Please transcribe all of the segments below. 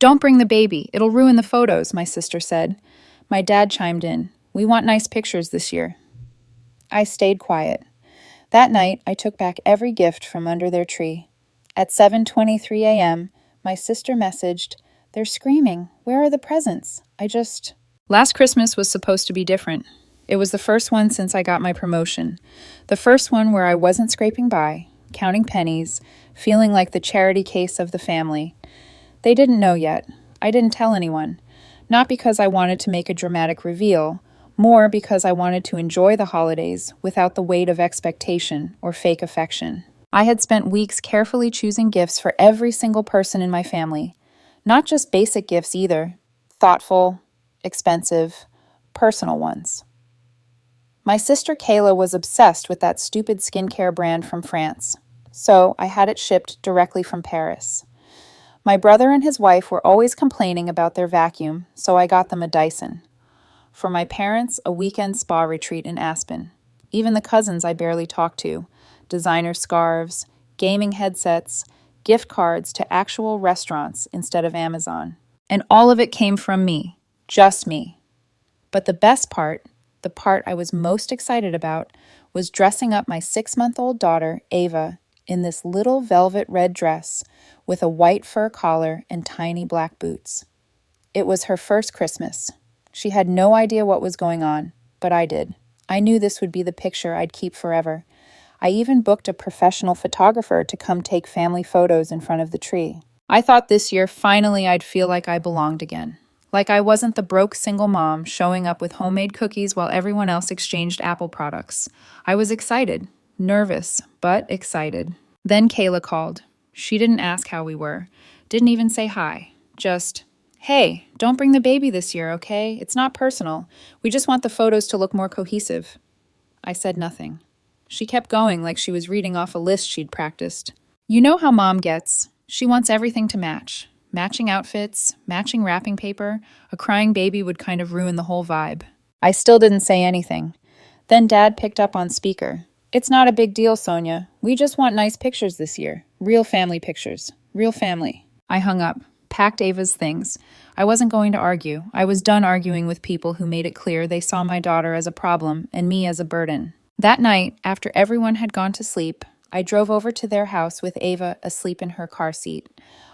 Don't bring the baby. It'll ruin the photos, my sister said. My dad chimed in. We want nice pictures this year. I stayed quiet. That night, I took back every gift from under their tree. At 7:23 a.m., my sister messaged, "They're screaming. Where are the presents?" Last Christmas was supposed to be different. It was the first one since I got my promotion. The first one where I wasn't scraping by, counting pennies, feeling like the charity case of the family. They didn't know yet. I didn't tell anyone. Not because I wanted to make a dramatic reveal, more because I wanted to enjoy the holidays without the weight of expectation or fake affection. I had spent weeks carefully choosing gifts for every single person in my family. Not just basic gifts either. Thoughtful, expensive, personal ones. My sister Kayla was obsessed with that stupid skincare brand from France, so I had it shipped directly from Paris. My brother and his wife were always complaining about their vacuum, so I got them a Dyson. For my parents, a weekend spa retreat in Aspen. Even the cousins I barely talked to. Designer scarves, gaming headsets, gift cards to actual restaurants instead of Amazon. And all of it came from me. Just me. But the best part, the part I was most excited about, was dressing up my 6-month-old daughter, Ava, in this little velvet red dress with a white fur collar and tiny black boots. It was her first Christmas. She had no idea what was going on, but I did. I knew this would be the picture I'd keep forever. I even booked a professional photographer to come take family photos in front of the tree. I thought this year finally I'd feel like I belonged again. Like I wasn't the broke single mom showing up with homemade cookies while everyone else exchanged Apple products. I was excited, nervous, but excited. Then Kayla called. She didn't ask how we were, didn't even say hi, just, "Hey, don't bring the baby this year, okay? It's not personal. We just want the photos to look more cohesive." I said nothing. She kept going like she was reading off a list she'd practiced. You know how mom gets. She wants everything to match. Matching outfits, matching wrapping paper. A crying baby would kind of ruin the whole vibe. I still didn't say anything. Then Dad picked up on speaker. "It's not a big deal, Sonia. We just want nice pictures this year. Real family pictures. Real family." I hung up, packed Ava's things. I wasn't going to argue. I was done arguing with people who made it clear they saw my daughter as a problem and me as a burden. That night, after everyone had gone to sleep, I drove over to their house with Ava asleep in her car seat.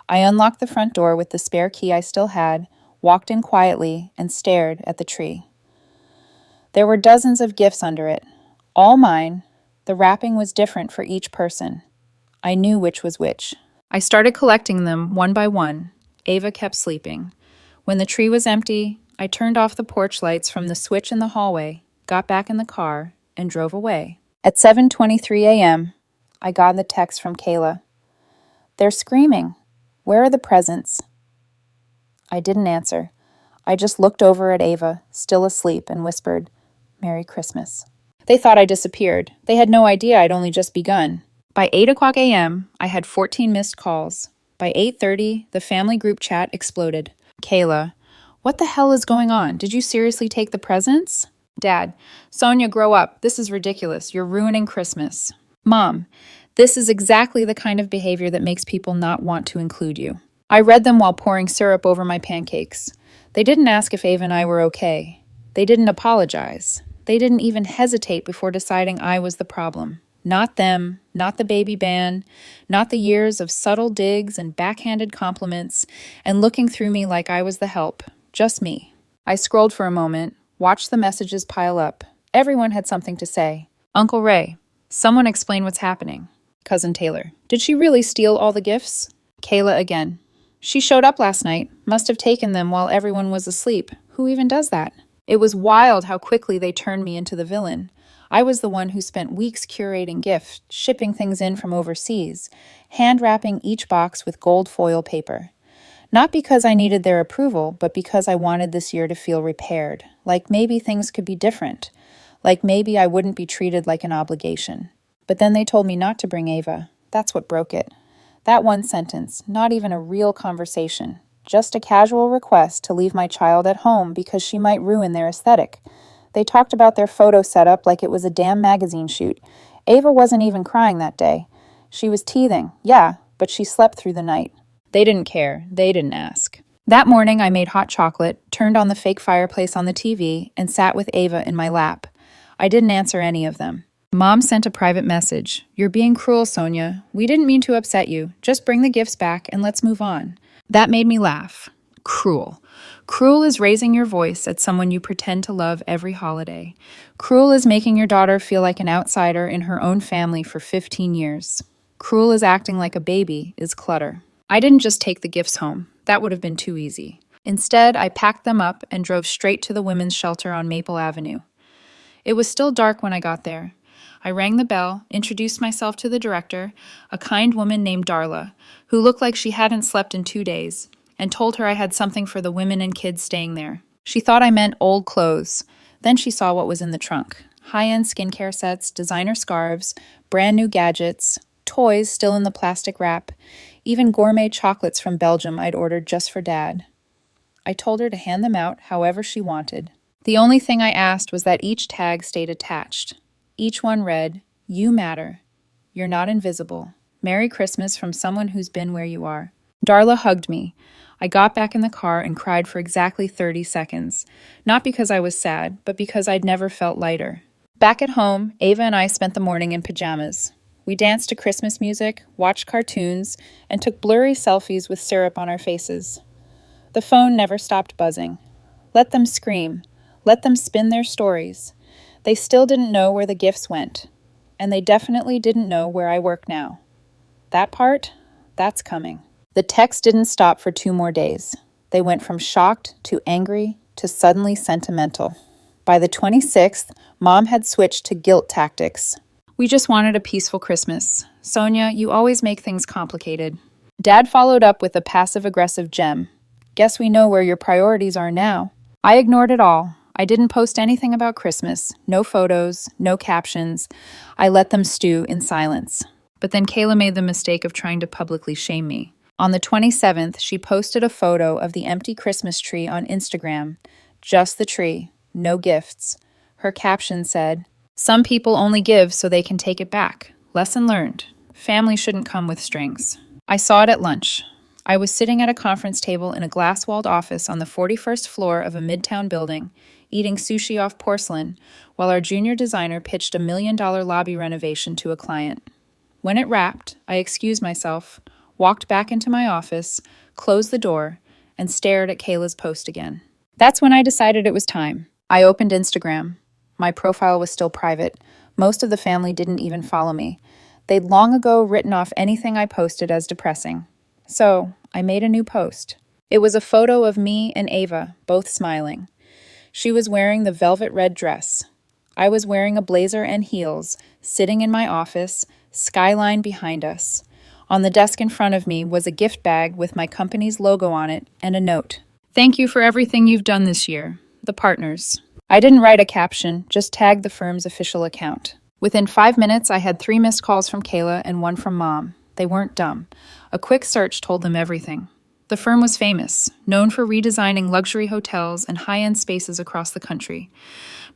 I unlocked the front door with the spare key I still had, walked in quietly, and stared at the tree. There were dozens of gifts under it, all mine. The wrapping was different for each person. I knew which was which. I started collecting them one by one. Ava kept sleeping. When the tree was empty, I turned off the porch lights from the switch in the hallway, got back in the car, and drove away. At 7:23 a.m., I got the text from Kayla. "They're screaming. Where are the presents?" I didn't answer. I just looked over at Ava, still asleep, and whispered, "Merry Christmas." They thought I disappeared. They had no idea I'd only just begun. By 8 o'clock a.m., I had 14 missed calls. By 8:30, the family group chat exploded. Kayla, "What the hell is going on? Did you seriously take the presents?" Dad, "Sonia, grow up. This is ridiculous. You're ruining Christmas." Mom, "This is exactly the kind of behavior that makes people not want to include you." I read them while pouring syrup over my pancakes. They didn't ask if Ava and I were okay. They didn't apologize. They didn't even hesitate before deciding I was the problem. Not them, not the baby ban, not the years of subtle digs and backhanded compliments, and looking through me like I was the help. Just me. I scrolled for a moment, watched the messages pile up. Everyone had something to say. Uncle Ray, someone explain what's happening. Cousin Taylor, did she really steal all the gifts? Kayla again. She showed up last night, must have taken them while everyone was asleep. Who even does that? It was wild how quickly they turned me into the villain. I was the one who spent weeks curating gifts, shipping things in from overseas, hand wrapping each box with gold foil paper. Not because I needed their approval, but because I wanted this year to feel repaired, like maybe things could be different, like maybe I wouldn't be treated like an obligation. But then they told me not to bring Ava. That's what broke it. That one sentence, not even a real conversation, just a casual request to leave my child at home because she might ruin their aesthetic. They talked about their photo setup like it was a damn magazine shoot. Ava wasn't even crying that day. She was teething, yeah, but she slept through the night. They didn't care. They didn't ask. That morning, I made hot chocolate, turned on the fake fireplace on the TV, and sat with Ava in my lap. I didn't answer any of them. Mom sent a private message. "You're being cruel, Sonia. We didn't mean to upset you. Just bring the gifts back and let's move on." That made me laugh. Cruel. Cruel is raising your voice at someone you pretend to love every holiday. Cruel is making your daughter feel like an outsider in her own family for 15 years. Cruel is acting like a baby is clutter. I didn't just take the gifts home. That would have been too easy. Instead, I packed them up and drove straight to the women's shelter on Maple Avenue. It was still dark when I got there. I rang the bell, introduced myself to the director, a kind woman named Darla, who looked like she hadn't slept in 2 days, and told her I had something for the women and kids staying there. She thought I meant old clothes. Then she saw what was in the trunk. High-end skincare sets, designer scarves, brand new gadgets, toys still in the plastic wrap, even gourmet chocolates from Belgium I'd ordered just for Dad. I told her to hand them out however she wanted. The only thing I asked was that each tag stayed attached. Each one read, "You matter. You're not invisible. Merry Christmas from someone who's been where you are." Darla hugged me. I got back in the car and cried for exactly 30 seconds. Not because I was sad, but because I'd never felt lighter. Back at home, Ava and I spent the morning in pajamas. We danced to Christmas music, watched cartoons, and took blurry selfies with syrup on our faces. The phone never stopped buzzing. Let them scream. Let them spin their stories. They still didn't know where the gifts went. And they definitely didn't know where I work now. That part, that's coming. The texts didn't stop for 2 more days. They went from shocked to angry to suddenly sentimental. By the 26th, Mom had switched to guilt tactics. "We just wanted a peaceful Christmas. Sonia, you always make things complicated." Dad followed up with a passive-aggressive gem. "Guess we know where your priorities are now." I ignored it all. I didn't post anything about Christmas. No photos, no captions. I let them stew in silence. But then Kayla made the mistake of trying to publicly shame me. On the 27th, she posted a photo of the empty Christmas tree on Instagram. Just the tree, no gifts. Her caption said, "Some people only give so they can take it back. Lesson learned. Family shouldn't come with strings." I saw it at lunch. I was sitting at a conference table in a glass-walled office on the 41st floor of a midtown building, eating sushi off porcelain, while our junior designer pitched a $1 million lobby renovation to a client. When it wrapped, I excused myself, walked back into my office, closed the door, and stared at Kayla's post again. That's when I decided it was time. I opened Instagram. My profile was still private. Most of the family didn't even follow me. They'd long ago written off anything I posted as depressing. So, I made a new post. It was a photo of me and Ava, both smiling. She was wearing the velvet red dress. I was wearing a blazer and heels, sitting in my office, skyline behind us. On the desk in front of me was a gift bag with my company's logo on it and a note. "Thank you for everything you've done this year. The partners." I didn't write a caption, just tagged the firm's official account. Within 5 minutes, I had 3 missed calls from Kayla and 1 from Mom. They weren't dumb. A quick search told them everything. The firm was famous, known for redesigning luxury hotels and high-end spaces across the country.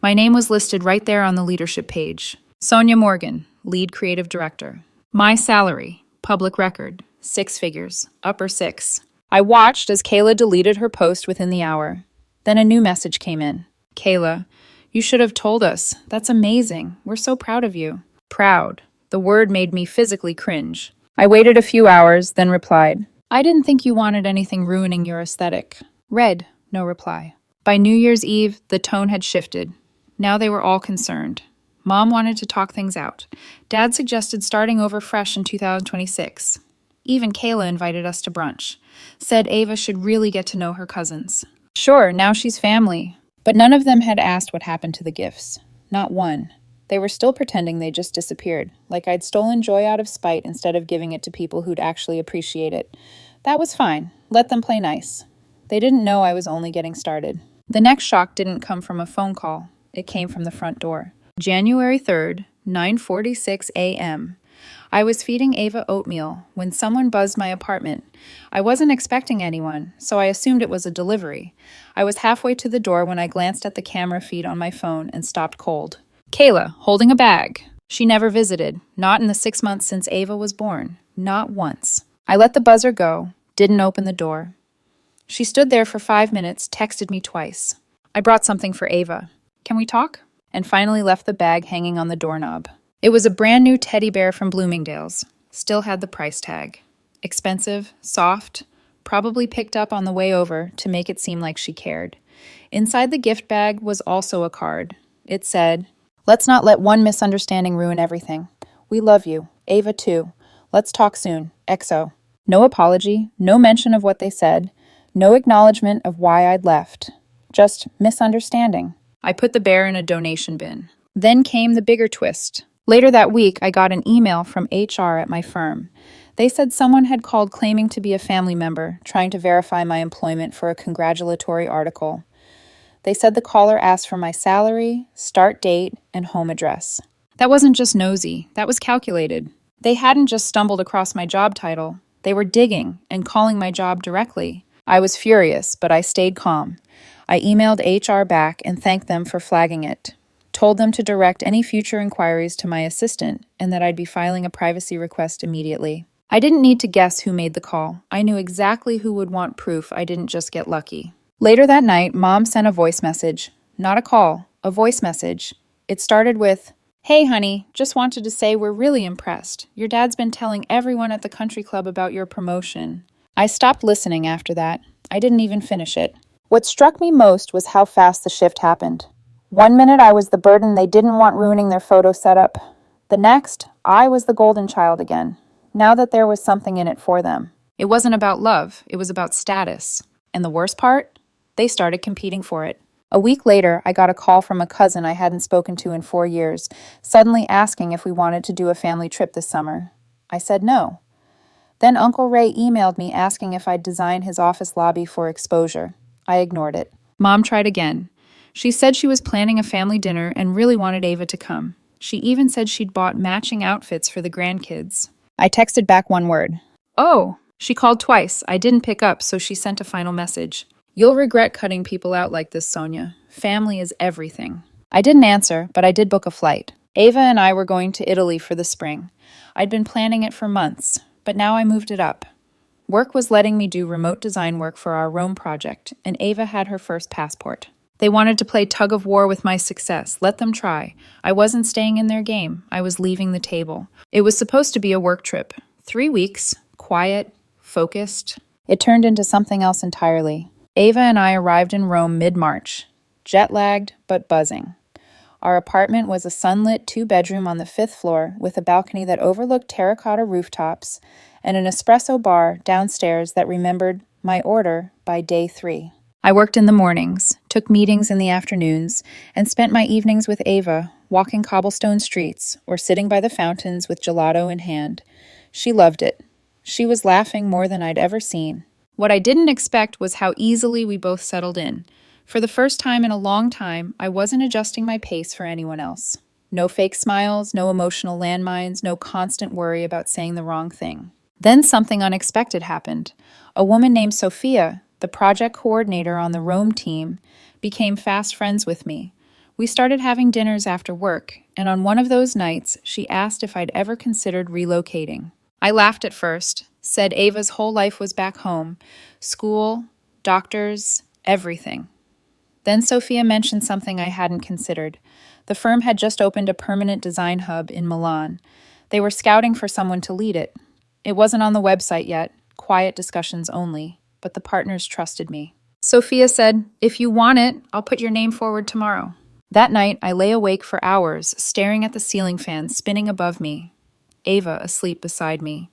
My name was listed right there on the leadership page. Sonia Morgan, lead creative director. My salary, public record, 6 figures, upper 6. I watched as Kayla deleted her post within the hour. Then a new message came in. "Kayla, you should have told us. That's amazing. We're so proud of you." Proud. The word made me physically cringe. I waited a few hours, then replied, "I didn't think you wanted anything ruining your aesthetic." Read, no reply. By New Year's Eve, the tone had shifted. Now they were all concerned. Mom wanted to talk things out. Dad suggested starting over fresh in 2026. Even Kayla invited us to brunch. Said Ava should really get to know her cousins. Sure, now she's family. But none of them had asked what happened to the gifts. Not one. They were still pretending they just disappeared, like I'd stolen joy out of spite instead of giving it to people who'd actually appreciate it. That was fine. Let them play nice. They didn't know I was only getting started. The next shock didn't come from a phone call. It came from the front door. January 3rd, 9:46 a.m. I was feeding Ava oatmeal when someone buzzed my apartment. I wasn't expecting anyone, so I assumed it was a delivery. I was halfway to the door when I glanced at the camera feed on my phone and stopped cold. Kayla, holding a bag. She never visited, not in the 6 months since Ava was born. Not once. I let the buzzer go, didn't open the door. She stood there for 5 minutes, texted me twice. I brought something for Ava. Can we talk? And finally left the bag hanging on the doorknob. It was a brand new teddy bear from Bloomingdale's. Still had the price tag. Expensive, soft, probably picked up on the way over to make it seem like she cared. Inside the gift bag was also a card. It said, "Let's not let one misunderstanding ruin everything. We love you. Ava too. Let's talk soon. XO." No apology, no mention of what they said, no acknowledgement of why I'd left. Just misunderstanding. I put the bear in a donation bin. Then came the bigger twist. Later that week, I got an email from HR at my firm. They said someone had called claiming to be a family member, trying to verify my employment for a congratulatory article. They said the caller asked for my salary, start date, and home address. That wasn't just nosy, that was calculated. They hadn't just stumbled across my job title. They were digging and calling my job directly. I was furious, but I stayed calm. I emailed HR back and thanked them for flagging it. Told them to direct any future inquiries to my assistant and that I'd be filing a privacy request immediately. I didn't need to guess who made the call. I knew exactly who would want proof I didn't just get lucky. Later that night, Mom sent a voice message. Not a call, a voice message. It started with, "Hey honey, just wanted to say we're really impressed. Your dad's been telling everyone at the country club about your promotion." I stopped listening after that. I didn't even finish it. What struck me most was how fast the shift happened. 1 minute I was the burden they didn't want ruining their photo setup. The next, I was the golden child again, now that there was something in it for them. It wasn't about love, it was about status. And the worst part? They started competing for it. A week later, I got a call from a cousin I hadn't spoken to in 4 years, suddenly asking if we wanted to do a family trip this summer. I said no. Then Uncle Ray emailed me asking if I'd design his office lobby for exposure. I ignored it. Mom tried again. She said she was planning a family dinner and really wanted Ava to come. She even said she'd bought matching outfits for the grandkids. I texted back one word. "Oh." She called twice. I didn't pick up, so she sent a final message. "You'll regret cutting people out like this, Sonia. Family is everything." I didn't answer, but I did book a flight. Ava and I were going to Italy for the spring. I'd been planning it for months, but now I moved it up. Work was letting me do remote design work for our Rome project, and Ava had her first passport. They wanted to play tug of war with my success. Let them try. I wasn't staying in their game. I was leaving the table. It was supposed to be a work trip. 3 weeks, quiet, focused. It turned into something else entirely. Ava and I arrived in Rome mid-March, jet-lagged but buzzing. Our apartment was a sunlit 2-bedroom on the 5th floor with a balcony that overlooked terracotta rooftops and an espresso bar downstairs that remembered my order by day 3. I worked in the mornings, took meetings in the afternoons, and spent my evenings with Ava, walking cobblestone streets or sitting by the fountains with gelato in hand. She loved it. She was laughing more than I'd ever seen. What I didn't expect was how easily we both settled in. For the first time in a long time, I wasn't adjusting my pace for anyone else. No fake smiles, no emotional landmines, no constant worry about saying the wrong thing. Then something unexpected happened. A woman named Sophia, the project coordinator on the Rome team, became fast friends with me. We started having dinners after work, and on one of those nights, she asked if I'd ever considered relocating. I laughed at first, said Ava's whole life was back home, school, doctors, everything. Then Sophia mentioned something I hadn't considered. The firm had just opened a permanent design hub in Milan. They were scouting for someone to lead it. It wasn't on the website yet, quiet discussions only, but the partners trusted me. Sophia said, "If you want it, I'll put your name forward tomorrow." That night, I lay awake for hours, staring at the ceiling fan spinning above me, Ava asleep beside me.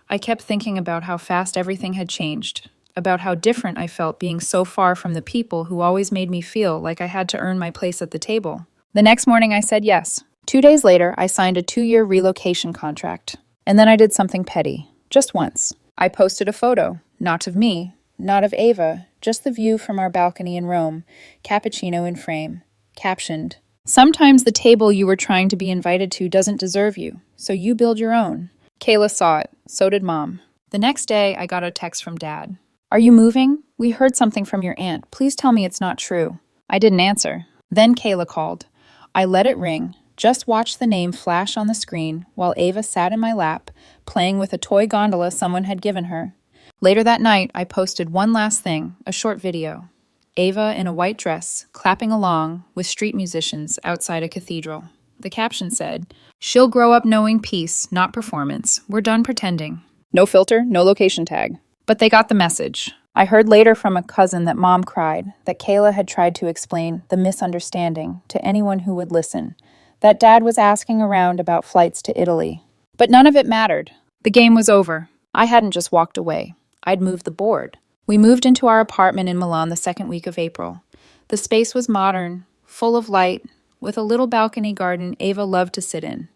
I kept thinking about how fast everything had changed, about how different I felt being so far from the people who always made me feel like I had to earn my place at the table. The next morning, I said yes. 2 days later, I signed a 2-year relocation contract. And then I did something petty, just once. I posted a photo, not of me, not of Ava, just the view from our balcony in Rome, cappuccino in frame, captioned, "Sometimes the table you were trying to be invited to doesn't deserve you, so you build your own." Kayla saw it, so did Mom. The next day, I got a text from Dad. "Are you moving? We heard something from your aunt. Please tell me it's not true." I didn't answer. Then Kayla called. I let it ring, just watched the name flash on the screen while Ava sat in my lap, playing with a toy gondola someone had given her. Later that night, I posted one last thing, a short video. Ava in a white dress, clapping along with street musicians outside a cathedral. The caption said, "She'll grow up knowing peace, not performance. We're done pretending." No filter, no location tag. But they got the message. I heard later from a cousin that Mom cried, that Kayla had tried to explain the misunderstanding to anyone who would listen, that Dad was asking around about flights to Italy. But none of it mattered. The game was over. I hadn't just walked away. I'd moved the board. We moved into our apartment in Milan the second week of April. The space was modern, full of light, with a little balcony garden Ava loved to sit in.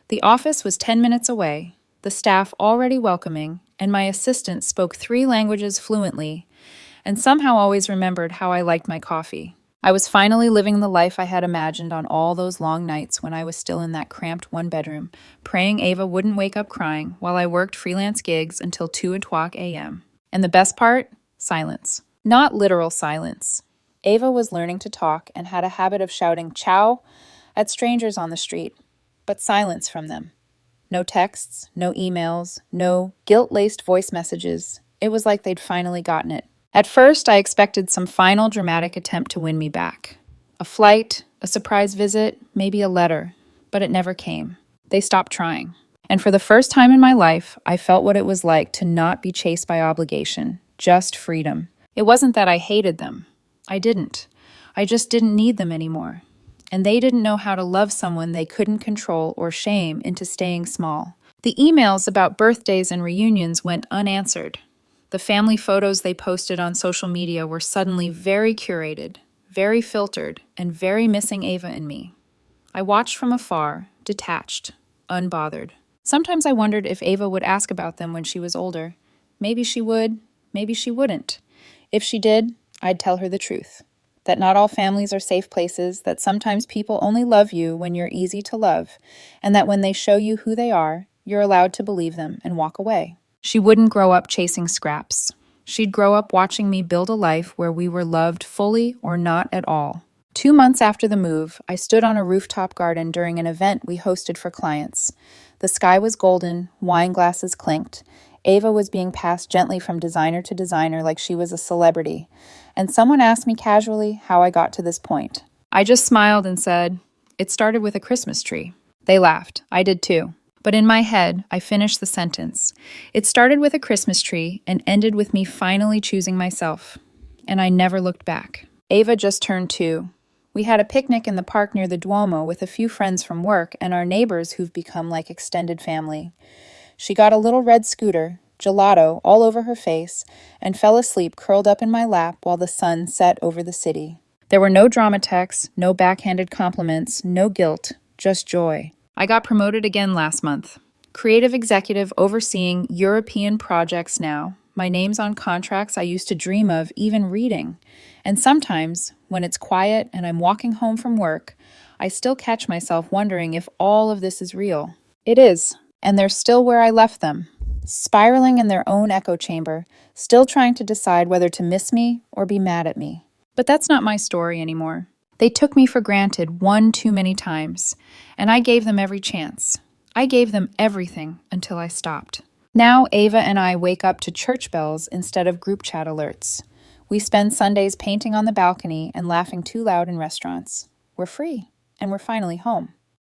The office was 10 minutes away, the staff already welcoming, and my assistant spoke 3 languages fluently, and somehow always remembered how I liked my coffee. I was finally living the life I had imagined on all those long nights when I was still in that cramped one-bedroom, praying Ava wouldn't wake up crying while I worked freelance gigs until 2:00 a.m. And the best part? Silence. Not literal silence. Ava was learning to talk and had a habit of shouting "ciao" at strangers on the street, but silence from them. No texts, no emails, no guilt-laced voice messages. It was like they'd finally gotten it. At first, I expected some final dramatic attempt to win me back. A flight, a surprise visit, maybe a letter, but it never came. They stopped trying. And for the first time in my life, I felt what it was like to not be chased by obligation, just freedom. It wasn't that I hated them. I didn't. I just didn't need them anymore. And they didn't know how to love someone they couldn't control or shame into staying small. The emails about birthdays and reunions went unanswered. The family photos they posted on social media were suddenly very curated, very filtered, and very missing Ava and me. I watched from afar, detached, unbothered. Sometimes I wondered if Ava would ask about them when she was older. Maybe she would, maybe she wouldn't. If she did, I'd tell her the truth. That not all families are safe places, that sometimes people only love you when you're easy to love, and that when they show you who they are, you're allowed to believe them and walk away. She wouldn't grow up chasing scraps. She'd grow up watching me build a life where we were loved fully or not at all. 2 months after the move, I stood on a rooftop garden during an event we hosted for clients. The sky was golden, wine glasses clinked. Ava was being passed gently from designer to designer like she was a celebrity. And someone asked me casually how I got to this point. I just smiled and said, "It started with a Christmas tree." They laughed. I did too. But in my head, I finished the sentence. It started with a Christmas tree and ended with me finally choosing myself. And I never looked back. Ava just turned 2. We had a picnic in the park near the Duomo with a few friends from work and our neighbors who've become like extended family. She got a little red scooter, gelato all over her face, and fell asleep curled up in my lap while the sun set over the city. There were no drama texts, no backhanded compliments, no guilt, just joy. I got promoted again last month. Creative executive overseeing European projects now. My name's on contracts I used to dream of even reading. And sometimes, when it's quiet and I'm walking home from work, I still catch myself wondering if all of this is real. It is, and they're still where I left them, spiraling in their own echo chamber, still trying to decide whether to miss me or be mad at me. But that's not my story anymore. They took me for granted one too many times, and I gave them every chance. I gave them everything until I stopped. Now Ava and I wake up to church bells instead of group chat alerts. We spend Sundays painting on the balcony and laughing too loud in restaurants. We're free, and we're finally home.